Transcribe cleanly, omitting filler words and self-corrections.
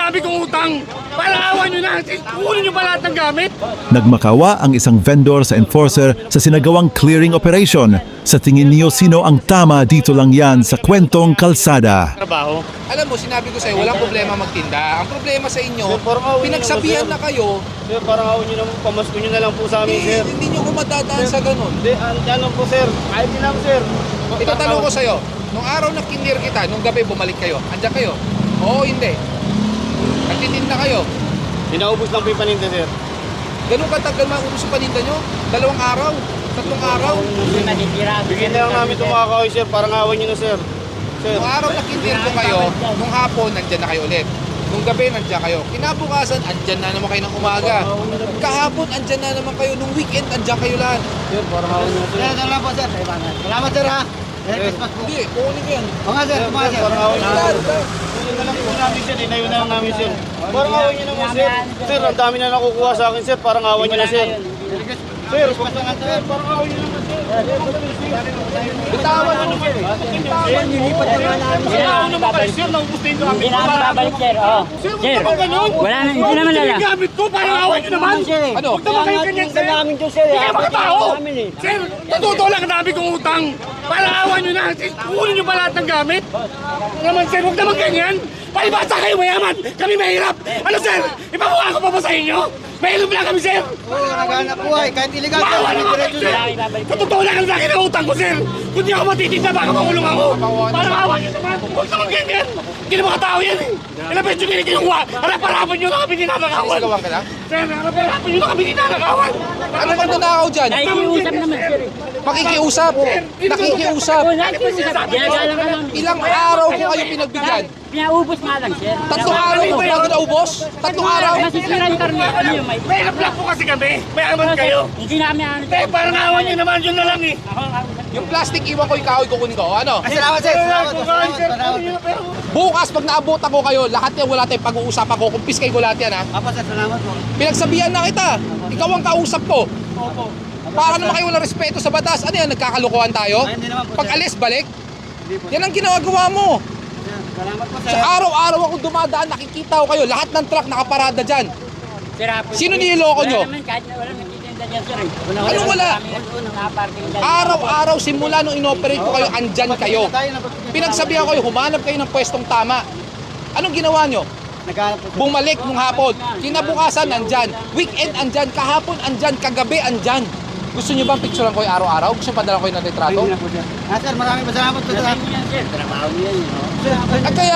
dami kong utang. Palawan nyo na, kunin nyo pa lahat ng gamit. Nagmakawa ang isang vendor sa enforcer sa sinagawang clearing operation. Sa tingin niyo, sino ang tama dito lang yan sa kwentong kalsada? Trabaho. Alam mo, sinabi ko sa'yo, walang problema magtinda. Ang problema sa inyo, Sir, parang awin pinagsabihan nyo na kayo, Sir, parang awin nyo naman, pamasko nyo na lang po sa amin, sir. hindi nyo ko madadaan sa ganun. Hindi, ano po, sir. Kahit din lang, sir. Itatanong ko sa'yo, nung araw na kinir kita, nung gabi bumalik kayo, andyan kayo? Oo, hindi. Nagtitinda kayo. Pinaubos lang po yung paninda, sir. Ganun katagal maubos yung paninda nyo? 2 araw? 3 araw? Bigyan na lang namin itong mga kahoy, sir. Parang awin nyo na, sir. Sir, Nung araw na kinir ko kayo, nung hapon, nandyan na kayo ulit. Nung gabi, nandyan kayo. Kinabukasan, andyan na naman kayo ng umaga. Kahapon, andyan na naman kayo. Nung weekend, andyan kayo lahat. sir, parang awin nyo, sir. Salamat po, sir. Salamat, sir, ha? Merry Christmas po. Hindi, kukunin ko yan. Mga sir, mga sir. Parang awin nyo, sir. Kunin na lang po namin, sir. Inayo na lang namin, sir. Parang awin nyo naman, sir. Sir, ang dami na nakukuha sa akin, sir. Parang awin nyo na, sir. Sir, parang awin nyo naman, sir. Bitawan nyo naman. Sir, nilipat na nga namin, sir. Ano naman kayo, sir? Naubos na yung gamit Hindi ko. namin babalik, sir. Oh. Sir, Sir, huwag naman ganun. wala na, hindi naman Sir, lala. yung gamit ko, parang awan nyo naman. Sir, eh. Ano? Huwag naman kayo ganyan, sir. namin dyan, sir. Hindi kayo mga tao. Namin, eh. Sir, totoo lang, ang dami kong utang. Parang awan nyo na, kunin nyo pa lahat ng gamit. Naman, sir, huwag naman ganyan. Palibasa kayo mayaman, kami mahirap. Ano, sir, ipamukha ko pa ba sa inyo? Mahirap lang kami, sir. Oo, naghanap buhay. Kahit illegal, sir. Bawal Kami naman, diretso, sir. sir. Sa totoo lang ang laki ng utang ko, sir. Kung di ako matitinda, baka makulong ako. Parang awan nyo naman. Huwag naman ganyan. Hindi na mga tao yan, eh. Ilang beses nyo kinukuha. Harap-harapan nyo na kami ninanakawan. Sigawan ka lang? Sir, harap-harapan nyo na kami ninanakawan. Ano bang nanakaw dyan? Nakikiusap naman, sir. Makikiusap. Nakikiusap. Oh, nakikiusap. Ginagalang ka lang. Ilang araw ko kayo pinagbigyan? Pinaubos nga lang, sir. 3 araw ko bago naubos? 3 araw? Masisira yung karne. Ano yung may... Mahirap lang po kasi kami. Mayaman kayo. Hindi namin ano. Eh, parang awan nyo naman, yun na lang eh. Yung plastic iwan ko, yung kahoy kukunin ko. Ano? Salamat, sir. Salamat, salamat. Bukas, pag naabutan ko kayo, lahat yan wala tayong pag-uusapan ko. Kumpiskay ko lahat yan, ha? Apa, sir. Salamat po. Pinagsabihan na kita. Ikaw ang kausap ko. Para naman kayo walang respeto sa batas. Ano yan, nagkakalukuhan tayo? Ay, hindi naman po, Pag sir. alis, balik? Hindi po. Yan ang ginagawa mo. Sir, salamat po, Sa sir. araw-araw ako dumadaan, nakikita ko kayo. Lahat ng truck nakaparada dyan. Sino niloloko nyo? Wala naman, kahit wala nagtitinda dyan, sir. Anong wala? Nakaparking dyan. Araw-araw, simula nung inoperate ko kayo, andyan kayo. Pinagsabihan ko kayo, humanap kayo ng pwestong tama. Anong ginawa nyo? Naghanap po, sir. Bumalik nung hapon. Kinabukasan, andyan. Weekend, andyan. Kahapon, andyan. Kagabi, andyan. Gusto nyo bang picturean ko yung araw-araw? Gusto nyo padala ko yung retrato? Hindi na po, sir. Ah, sir, maraming salamat po, sir. Trabaho niya, sir. Trabaho niya, yun. Sir, At kaya